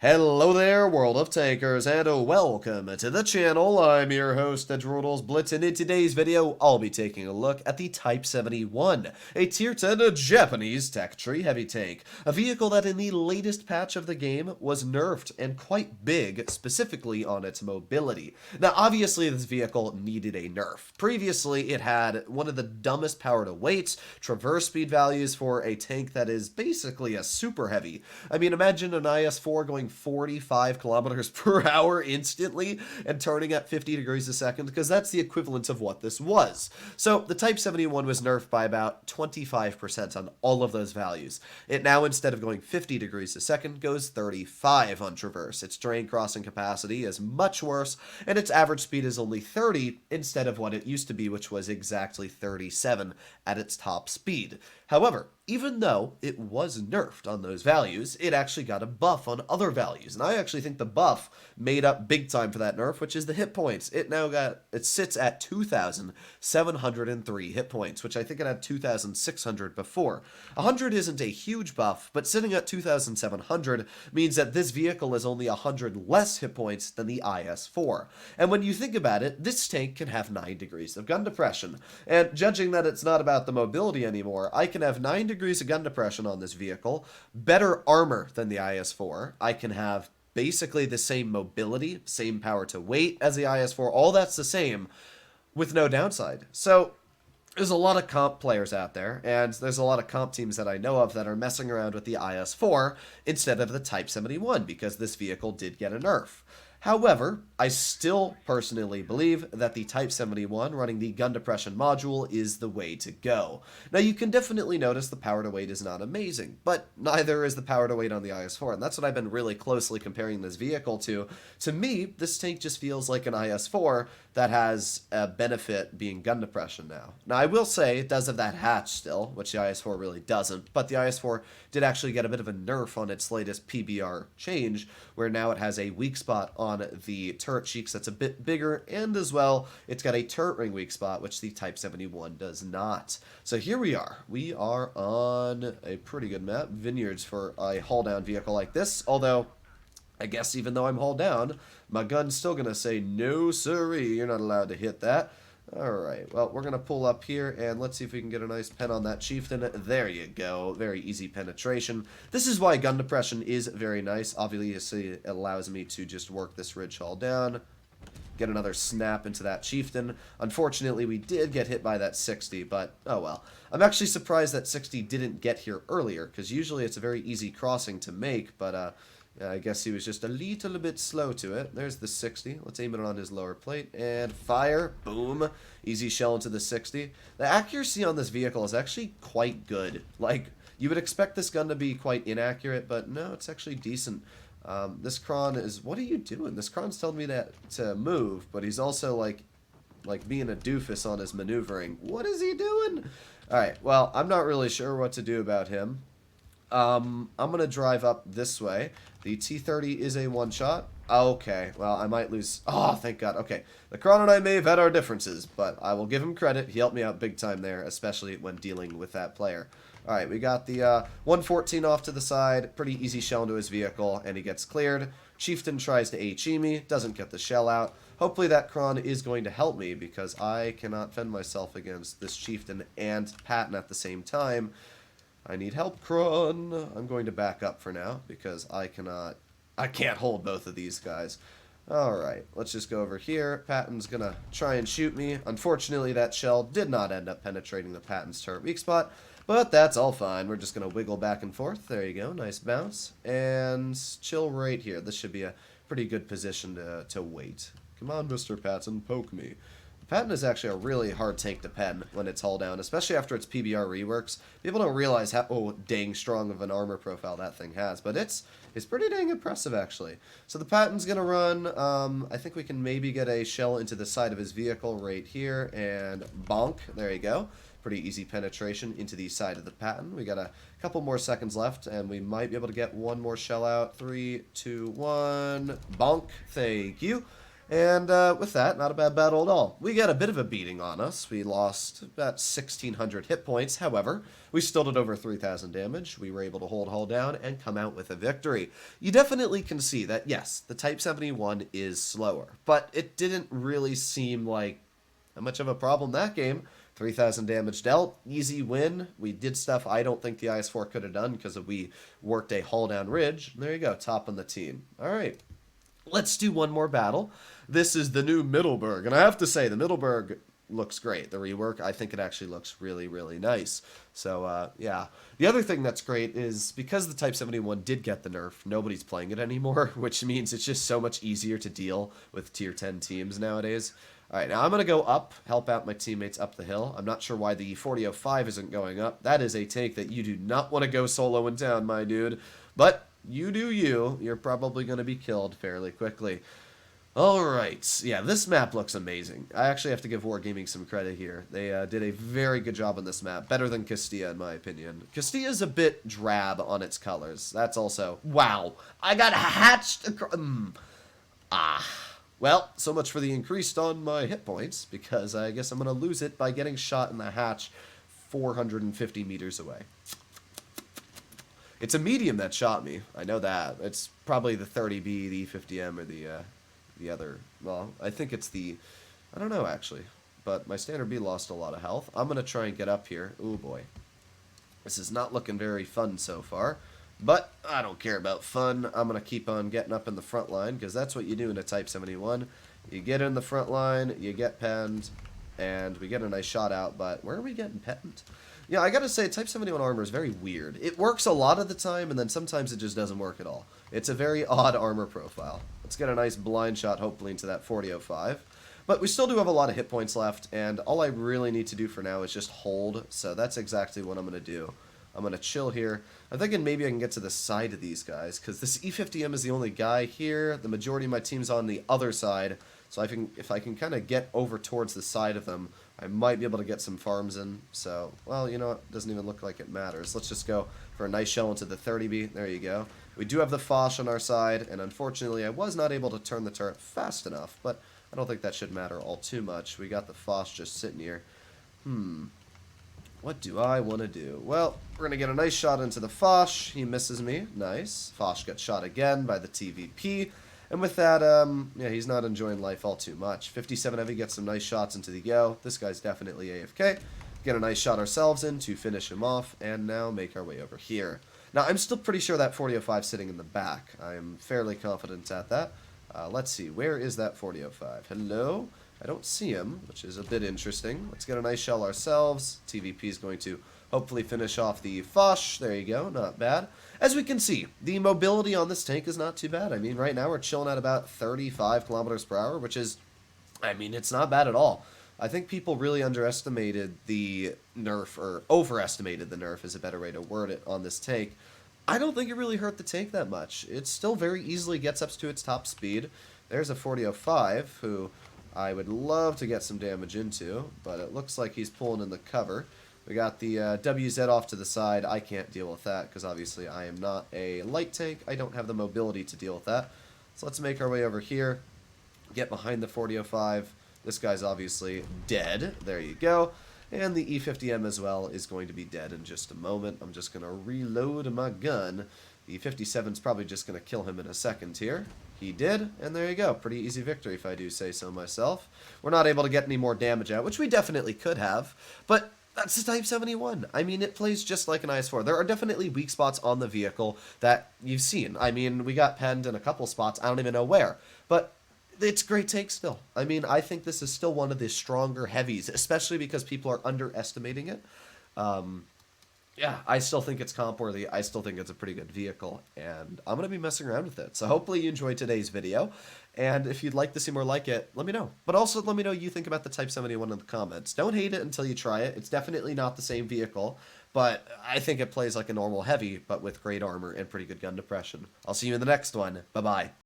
Hello there, World of Takers, and welcome to the channel. I'm your host, Blitz, and in today's video, I'll be taking a look at the Type 71, a Tier 10 Japanese tech tree heavy tank, a vehicle that in the latest patch of the game was nerfed and quite big, specifically on its mobility. Now, obviously, this vehicle needed a nerf. Previously, it had one of the dumbest power to weights, traverse speed values for a tank that is basically a super heavy. I mean, imagine an IS-4 going 45 kilometers per hour instantly and turning at 50 degrees a second, because that's the equivalent of what this was. So the Type 71 was nerfed by about 25% on all of those values. It now, instead of going 50 degrees a second, goes 35 on traverse. Its terrain crossing capacity is much worse, and its average speed is only 30 instead of what it used to be, which was exactly 37 at its top speed. However, even though it was nerfed on those values, it actually got a buff on other values. And I actually think the buff made up big time for that nerf, which is the hit points. It sits at 2,703 hit points, which I think it had 2,600 before. 100 isn't a huge buff, but sitting at 2,700 means that this vehicle is only 100 less hit points than the IS-4. And when you think about it, this tank can have 9 degrees of gun depression. And judging that it's not about the mobility anymore, I can have 9 degrees of gun depression on this vehicle, better armor than the IS-4. I can have basically the same mobility, same power to weight as the IS-4. All that's the same with no downside. So there's a lot of comp players out there, and there's a lot of comp teams that I know of that are messing around with the IS-4 instead of the Type 71 because this vehicle did get a nerf. However, I still personally believe that the Type 71 running the gun depression module is the way to go. Now, you can definitely notice the power to weight is not amazing, but neither is the power to weight on the IS-4, and that's what I've been really closely comparing this vehicle to. To me, this tank just feels like an IS-4 that has a benefit being gun depression now. Now, I will say it does have that hatch still, which the IS-4 really doesn't, but the IS-4 did actually get a bit of a nerf on its latest PBR change, where now it has a weak spot on the turret cheeks that's a bit bigger, and as well, it's got a turret ring weak spot, which the Type 71 does not. So here we are. We are on a pretty good map, Vineyards, for a haul-down vehicle like this, although I guess even though I'm hauled down, my gun's still going to say, no siree, you're not allowed to hit that. Alright, well, we're going to pull up here, and let's see if we can get a nice pen on that chieftain. There you go. Very easy penetration. This is why gun depression is very nice. Obviously, it allows me to just work this ridge haul down, get another snap into that chieftain. Unfortunately, we did get hit by that 60, but oh well. I'm actually surprised that 60 didn't get here earlier, because usually it's a very easy crossing to make, but I guess he was just a little bit slow to it. There's the 60. Let's aim it on his lower plate. And fire. Boom. Easy shell into the 60. The accuracy on this vehicle is actually quite good. Like, you would expect this gun to be quite inaccurate, but no, it's actually decent. This Kron is... What are you doing? This Kron's telling me to move, but he's also, like being a doofus on his maneuvering. What is he doing? Alright, well, I'm not really sure what to do about him. I'm going to drive up this way. The T-30 is a one-shot. Okay, well, I might lose... Oh, thank God. Okay, the Kron and I may have had our differences, but I will give him credit. He helped me out big time there, especially when dealing with that player. Alright, we got the 114 off to the side. Pretty easy shell into his vehicle, and he gets cleared. Chieftain tries to HE me. Doesn't get the shell out. Hopefully that Kron is going to help me, because I cannot fend myself against this Chieftain and Patton at the same time. I need help, Kron. I'm going to back up for now because I can't hold both of these guys. Alright, let's just go over here. Patton's gonna try and shoot me. Unfortunately, that shell did not end up penetrating the Patton's turret weak spot, but that's all fine. We're just gonna wiggle back and forth. There you go, nice bounce. And chill right here. This should be a pretty good position to wait. Come on, Mr. Patton, poke me. Patton is actually a really hard tank to pen when it's haul down, especially after its PBR reworks. People don't realize how dang strong of an armor profile that thing has, but it's pretty dang impressive, actually. So the Patton's going to run. I think we can maybe get a shell into the side of his vehicle right here, and bonk. There you go. Pretty easy penetration into the side of the Patton. We got a couple more seconds left, and we might be able to get one more shell out. 3, 2, 1. Bonk. Thank you. And with that, not a bad battle at all. We got a bit of a beating on us. We lost about 1,600 hit points. However, we still did over 3,000 damage. We were able to hold hull down and come out with a victory. You definitely can see that, yes, the Type 71 is slower, but it didn't really seem like much of a problem that game. 3,000 damage dealt, easy win. We did stuff I don't think the IS-4 could have done because we worked a hull down ridge. There you go, top on the team. All right. Let's do one more battle. This is the new Middleburg, and I have to say, the Middleburg looks great. The rework, I think it actually looks really, really nice. So, yeah. The other thing that's great is because the Type 71 did get the nerf, nobody's playing it anymore, which means it's just so much easier to deal with Tier 10 teams nowadays. All right, now I'm going to go up, help out my teammates up the hill. I'm not sure why the 4005 isn't going up. That is a tank that you do not want to go solo in town, my dude. But you do you. You're probably going to be killed fairly quickly. Alright, yeah, this map looks amazing. I actually have to give Wargaming some credit here. They did a very good job on this map. Better than Castilla, in my opinion. Castilla's a bit drab on its colors. That's also... Wow, I got hatched across... Well, so much for the increased on my hit points, because I guess I'm going to lose it by getting shot in the hatch 450 meters away. It's a medium that shot me. I know that. It's probably the 30B, the E50M, or the other. Well, I think it's the... I don't know, actually. But my standard B lost a lot of health. I'm going to try and get up here. Ooh, boy. This is not looking very fun so far. But I don't care about fun. I'm going to keep on getting up in the front line, because that's what you do in a Type 71. You get in the front line, you get penned, and we get a nice shot out. But where are we getting penned? Yeah, I gotta say, Type 71 armor is very weird. It works a lot of the time, and then sometimes it just doesn't work at all. It's a very odd armor profile. Let's get a nice blind shot, hopefully, into that 4005. But we still do have a lot of hit points left, and all I really need to do for now is just hold, so that's exactly what I'm going to do. I'm going to chill here. I'm thinking maybe I can get to the side of these guys, because this E50M is the only guy here. The majority of my team's on the other side, so if I can kind of get over towards the side of them, I might be able to get some farms in. So, well, you know what? Doesn't even look like it matters. Let's just go for a nice shell into the 30B. There you go. We do have the Foch on our side, and unfortunately I was not able to turn the turret fast enough, but I don't think that should matter all too much. We got the Foch just sitting here. What do I want to do? Well, we're going to get a nice shot into the Foch. He misses me. Nice. Foch got shot again by the TVP. And with that, yeah, he's not enjoying life all too much. 57 Heavy gets some nice shots into the yo. This guy's definitely AFK. Get a nice shot ourselves in to finish him off, and now make our way over here. Now, I'm still pretty sure that 4005 sitting in the back. I'm fairly confident at that. Let's see. Where is that 4005? Hello? I don't see him, which is a bit interesting. Let's get a nice shell ourselves. TVP is going to hopefully finish off the Foch. There you go. Not bad. As we can see, the mobility on this tank is not too bad. I mean, right now we're chilling at about 35 kilometers per hour, which is, I mean, it's not bad at all. I think people really underestimated the nerf, or overestimated the nerf is a better way to word it, on this tank. I don't think it really hurt the tank that much. It still very easily gets up to its top speed. There's a 4005, who I would love to get some damage into, but it looks like he's pulling in the cover. We got the WZ off to the side. I can't deal with that, because obviously I am not a light tank. I don't have the mobility to deal with that. So let's make our way over here, get behind the 4005. This guy's obviously dead. There you go. And the E50M as well is going to be dead in just a moment. I'm just going to reload my gun. The 57's probably just going to kill him in a second here. He did, and there you go. Pretty easy victory, if I do say so myself. We're not able to get any more damage out, which we definitely could have, but that's the Type 71. I mean, it plays just like an IS-4. There are definitely weak spots on the vehicle that you've seen. I mean, we got penned in a couple spots. I don't even know where, but it's a great take still. I mean, I think this is still one of the stronger heavies, especially because people are underestimating it. Yeah, I still think it's comp worthy. I still think it's a pretty good vehicle, and I'm going to be messing around with it. So hopefully you enjoyed today's video, and if you'd like to see more like it, let me know. But also let me know what you think about the Type 71 in the comments. Don't hate it until you try it. It's definitely not the same vehicle, but I think it plays like a normal heavy, but with great armor and pretty good gun depression. I'll see you in the next one. Bye-bye.